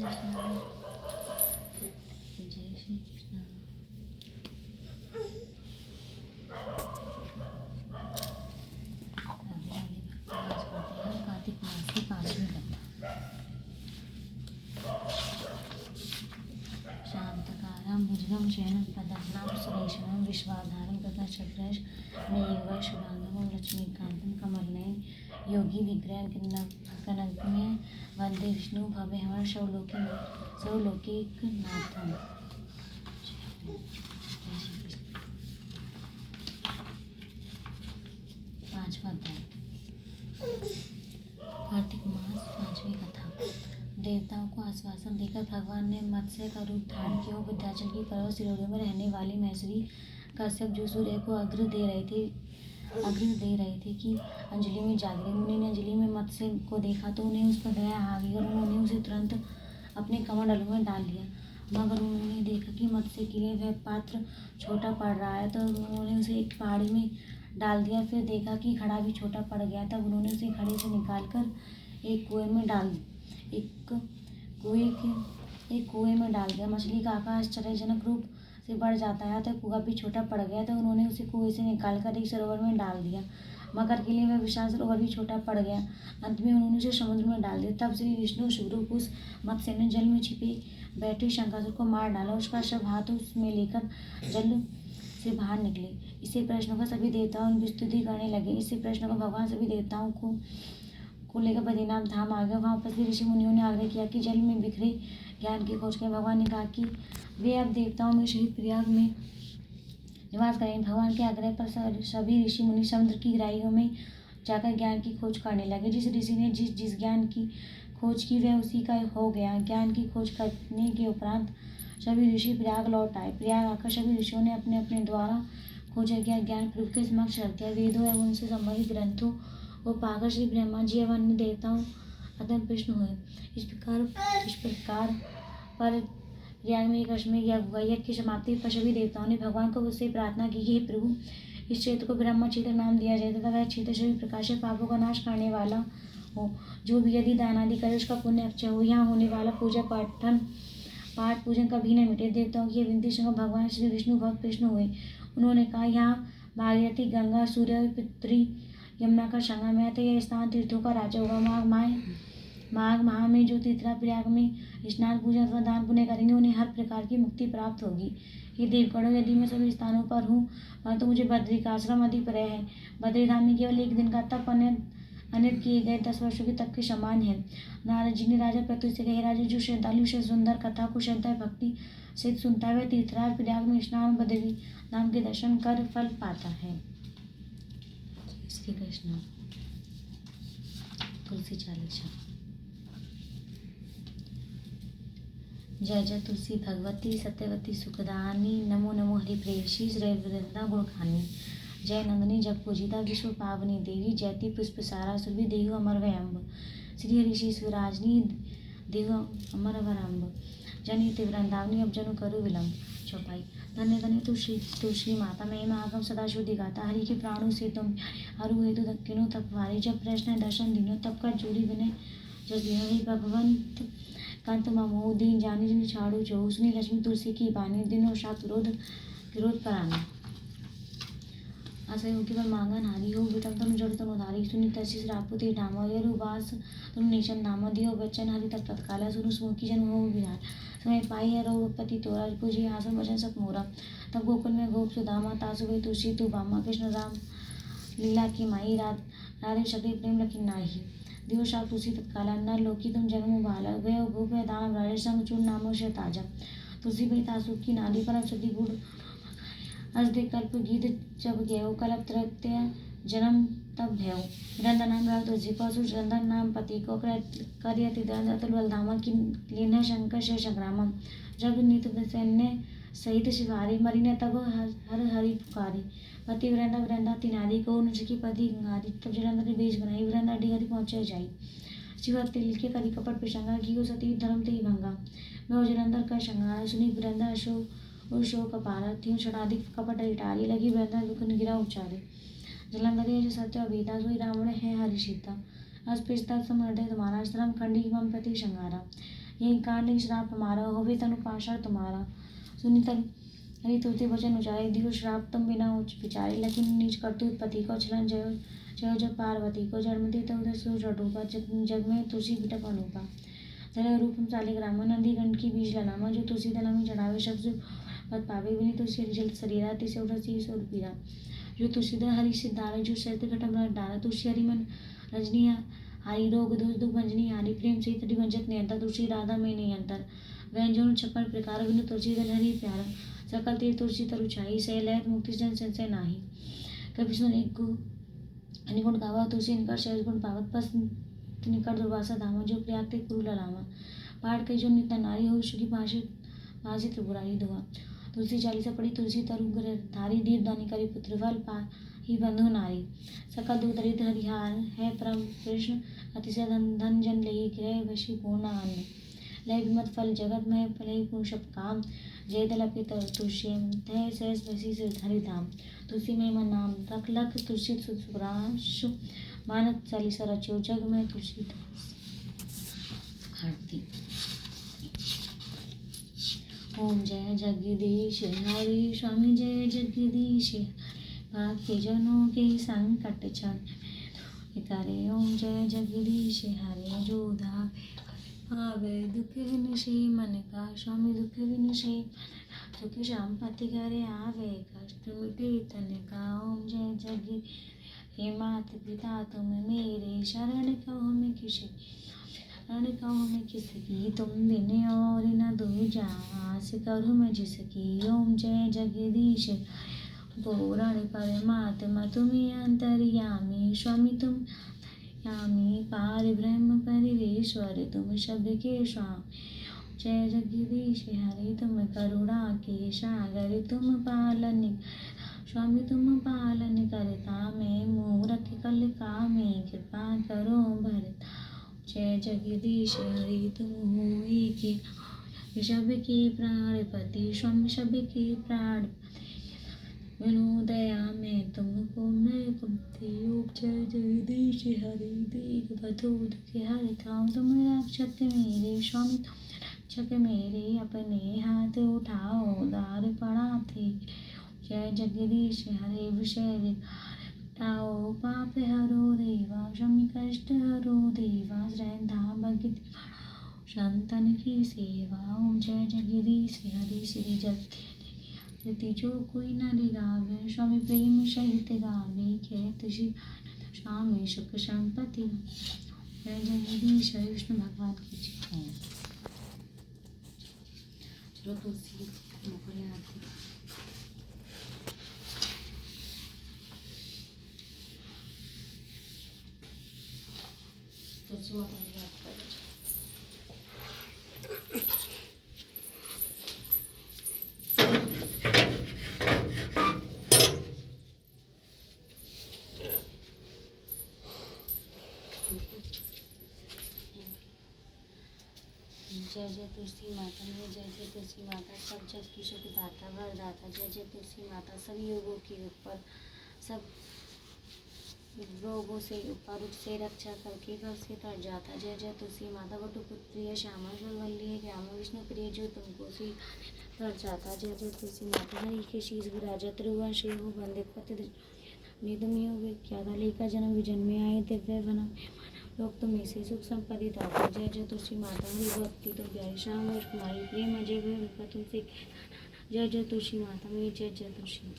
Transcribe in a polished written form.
जय श्री कृष्ण। आगे भक्तिराज करते हैं कार्तिक मास की 5वीं कथा। शांतकारां भुजगं शयनं पद्मनाभं सुरेशं विश्वाधारं गगनचक्रेश शुभांगं लक्ष्मीकान्तं कमलनयनं योगी विग्रहं कनकमय वन्दे विष्णु भवेहर सौलोकनाथम्। पांचवा अध्याय। कार्तिक मास 5वीं कथा। देवताओं को आश्वासन देकर भगवान ने मत्स्य का रूप धारण किया। विंध्याचल की पर्वत शिरोलियों में रहने वाली महर्षि कश्यप जो सूर्य को अर्घ्य दे रहे थे कि अंजलि में जागरे। मुनि ने अंजलि में मत्स्य को देखा तो उन्हें उस पर दया आ गई और उन्होंने उसे तुरंत अपने कमंडलों में डाल लिया। मगर उन्होंने देखा कि मत्स्य के लिए वह पात्र छोटा पड़ रहा है तो उन्होंने उसे एक पहाड़ी में डाल दिया। फिर देखा कि घड़ा भी छोटा पड़ गया, तब उन्होंने उसे घड़े से निकालकर एक कुएं में डाल दिया। मछली का आकार आश्चर्यजनक रूप से बढ़ जाता है तो कुआं भी छोटा पड़ गया, तो उन्होंने उसे कुएं से निकालकर एक सरोवर में डाल दिया। मगर के लिए वह विशाल सरोवर भी छोटा पड़ गया। अंत में उन्होंने उसे समुद्र में डाल दिया। तब श्री विष्णु शुभरूप उस मत्स्य ने जल में छिपे बैठे शंकासुर को मार डाला। उसका शव हाथों में लेकर जल से बाहर निकले। इससे प्रश्नों का सभी देवताओं उनकी स्तुति करने लगे। इससे प्रश्नों का भगवान सभी देवताओं को लेकर बद्रीनाथ धाम आ गए। वहाँ उपस्थित ऋषि मुनियों ने आग्रह किया कि जल में बिखरे ज्ञान की खोज करें। भगवान ने कहा कि वे अब देवताओं में शहीद प्रयाग में निवास करें। भगवान के आग्रह पर सभी ऋषि मुनि समुद्र की गहराइयों में जाकर ज्ञान की खोज करने लगे। जिस ऋषि ने जिस ज्ञान की खोज की वह उसी का हो गया। ज्ञान की खोज करने के उपरांत सभी ऋषि प्रयाग लौट आए। प्रयाग आकर सभी ऋषियों ने अपने अपने द्वारा खोजा गया ज्ञान प्रभु के समक्ष रख दिया। वेदों एवं उनसे संबंधित ग्रंथों को पाकर श्री ब्रह्मा जी एवं अन्य देवताओं अत्यंत प्रसन्न हुए। इस प्रकार पर प्रयाग में एक अश्वमेध यज्ञ हुआ। यज्ञ की समाप्ति पर सभी देवताओं ने भगवान को उससे प्रार्थना की कि हे प्रभु, इस क्षेत्र को ब्रह्म क्षेत्र नाम दिया जाए तथा वह क्षेत्र सभी प्रकार से पापों का नाश करने वाला हो। जो भी यदि दान आदि करे उसका पुण्य अक्षय हो। यहाँ होने वाला पाठ पूजन कभी न मिटे। देवताओं की विनती सुनकर भगवान श्री विष्णु बहुत प्रसन्न हुए। उन्होंने कहा, यहाँ भागीरथी गंगा सूर्य पितरी यमुना का संगम है तो यह स्थान तीर्थों का राजा होगा। माघ माह में जो तीर्थरा प्रयाग में स्नान पूजन अथवा दान पुण्य करेंगे उन्हें हर प्रकार की मुक्ति प्राप्त होगी। ये देवगणों, यदि मैं सभी स्थानों पर हूँ परंतु मुझे बद्रिकाश्रम अति प्रिय है। बद्रीधाम में केवल एक दिन का तप अन्य किए गए 10 वर्षों के तप के समान है। नारद जी ने राजा प्रत्युष से कहे, राजा जो श्रद्धालु से सुंदर कथा को श्रद्धा भक्ति से सुनता है वह तीर्थराज प्रयाग में स्नान बद्री धाम के दर्शन कर फल पाता है। श्री कृष्ण। तुलसी चालीसा। जय जय तुलसी भगवती सत्यवती सुखदानी, नमो नमो हरि प्रेयसी श्री वृंदा गुणखानी। जय नंदनी जग पूजिता विश्व पावनी देवी, जयति पुष्प सारा सुरभि देहु अमर वै अम्ब। श्री हरि श्री सुराजनी देहु अमर अवरम्ब, जनित वृंदावनी अब जनु करु विलम्ब। चौपाई। धन्य धन्य तुलसी माता महिमा आगम सदा शुद्धि गाता। हरि के प्राणों से तुम हरु हेतु दक्किनो तप वारी। जब प्रश्न दर्शन दिनो तब कर जोड़ी विनय जस बिहारी। भगवंत कंत ममो दीन जानी जिन छाड़ू जो सुनी लक्ष्मी तुलसी की बानी। दिनो सात विरोध परानी। असहयोगी पर मांगा नारी हो विटम तनु जड़ तनु धारी। सुनी तसी श्रापुति डामा यरु वास तुम निशन नाम दियो बच्चन हरि तक तत्काला। सुनु सुमुखी जन हो विराट समय पाई है रघुपति तोरा। पूजी आसन वचन सत मोरा। तब गोकुल में गोप सुदामा तासु वे तुलसी तू बामा। कृष्ण राम लीला की माई राधे सकरी प्रेम रखी नाही। दियो साप तुलसी तत्काला नर लोकी तुम जन्म बाला। गयो भूप दानव राजे संग चूर्ण नामो से ताजा। तुलसी भई तासु की नाली परम सती गुड़ हसदे कल्प गीत जब गयो। कल्प तृतीय जन्म तब भयो। वृंदा नाम रहा तुलसी पशु चंदन नाम पति को। करियति दंड अतुल बलधामा की लीन शंकर से संग्रामम। जब नित सैन्य सहित शिवारी मरी ने तब हर हरि पुकारी। पति वृंदा वृंदा तिनारी को की पति गंगारी। तब जलंधर ने बेच बनाई वृंदा डिगरी पहुंचे जाई। शिव तिल के करी कपट पिशंगा की सती धर्म ते भंगा। मैं जलंधर का संगार सुनी वृंदा शोक अपारा। त्यों षडाधिक कपट इटारी लगी वृंदा दुख गिरा उचारे। जलंधर जो सत्य अभीता सोई रावण है हरि सीता। अस्पृश्यता समृदय तुम्हारा श्रम खंडी मम प्रति संगारा। यही कारण श्राप हमारा होवे तनु पाशर तुम्हारा। सुनी तन हरि तुलसी वचन उचारे दियो श्राप तुम बिना विचारे। लेकिन नीच करतूत पति को छलन जय जय जब पार्वती को जन्म दे तब सूरज डूबा। जग में तुलसी बिटप अनूपा। जल रूपम शालिग्राम नंदी गंड की बीज ललामा। जो तुलसी दल में चढ़ावे शब्द पद पावे बिनी तुलसी जल शरीरा तिसे उठसी सो पीरा। जो तुलसी दल हरि सिद्धारा जो शरत घटक डारा। तुलसी हरि मन रजनी हारी रोग दोष दुख भंजनी हारी। प्रेम से तटी भंजत नियंतर तुलसी राधा में नहीं अंतर। व्यंजन छप्पन प्रकार बिनु तुलसी दल हरि प्यारा। सकल तीर तुलसी तरु छाई सह लहत मुक्ति जन संशय नाही। कभी सुन एक निगुण गावा तुलसी निकर सहज गुण पावत पस निकर दुर्वासा धामा। जो प्रयाग ते कुरु ललामा। पाठ के जो नित्य नारी हो सुखी भाषित त्रिपुरारी दुआ। तुलसी चालीसा पढ़ी तुलसी तरु धारी। दीप दानी करी पुत्र फल पा ही बंधु नारी। सकल दुख दरिद्र हरिहार है परम कृष्ण। अतिशय धन जन लही गृह वशी पूर्ण अन्न। लय विमत फल जगत में फलई पुरुषप काम। जय दल पित तुलसी तय सहस वसी हरि धाम। तुलसी में मन नाम रख लख तुलसी सुराश। मानत चालीसा रचो जग में तुलसी आरती। ओम जय जगदीश हरि स्वामी जय जगदीश भक्त जनों के संकट क्षण करे। ओम जय जगदीश हरि जो आवे दुख विनशे मन का स्वामी दुख विनशे। दुख शांति करे आवे कष्ट मिटे तन का। ओम जय जग हे मात पिता तुम मेरे शरण कहो मैं किसी शरण कहो मैं किसकी। तुम बिन और न दूजा आस करूँ मैं जिसकी। ओम जय जगदीश पूर्ण परमात्मा तुम्हें अंतर्यामी। स्वामी तुम यामी पार ब्रह्म परिवेश्वर तुम सबके स्वामी। जय जगदीश हरि तुम करुणा के सागर तुम पालन स्वामी तुम पालन करता। मैं मूरख कल कामी कृपा करो भरता। जय जगदीश हरि तुम हुई के सबके प्राणपति स्वामी सबके प्राण बिनु दया में तुमको मैं कुमती। जय जगदीश हरि दीग बधु दुख हरता। तुम रक्षक मेरे स्वामी तुम रक्षक मेरे। अपने हाथ उठाओ दार पड़ा थे। जय जगदीश हरे विषय विकारो पाप हरो देवा। स्वामी कष्ट हरो देवा। श्रद्धा भक्ति संतन की सेवा। ओम जय जगदीश हरि श्री जगति जो कोई न गावे। स्वामी प्रेम सहित गावे कहत श्री स्वामी सुख संपत्ति। जय जगदीश हरि विष्णु भगवान की जय। चलो तुलसी मुखड़े आरती। तुलसी माता की याद कर जय जय तुलसी माता में जय जय तुलसी माता सब जग की सुख दाता वरदाता। जय जय तुलसी माता सभी योगों के ऊपर सब रोगों से ऊपर उससे रक्षा करके घर से तर जाता। जय जय तुलसी माता वटुपुत्रिय श्यामा वल्ली श्याम विष्णु प्रिय जो तुमको सी तर जाता। जय जय तुलसी माता हरि के शीश विराजा त्रिभुवन श्री हो वंदित पति निधम योग विख्याता। लेका जन्म विजन में आए दिव्य वनम लोग तुम्हें से सुख संपत्ति दाता। जय जय तुलसी माता हरि भक्ति तो प्यारी श्याम कुमारी प्रेम अजय तुमसे। जय जय तुलसी माता में जय जय तुलसी।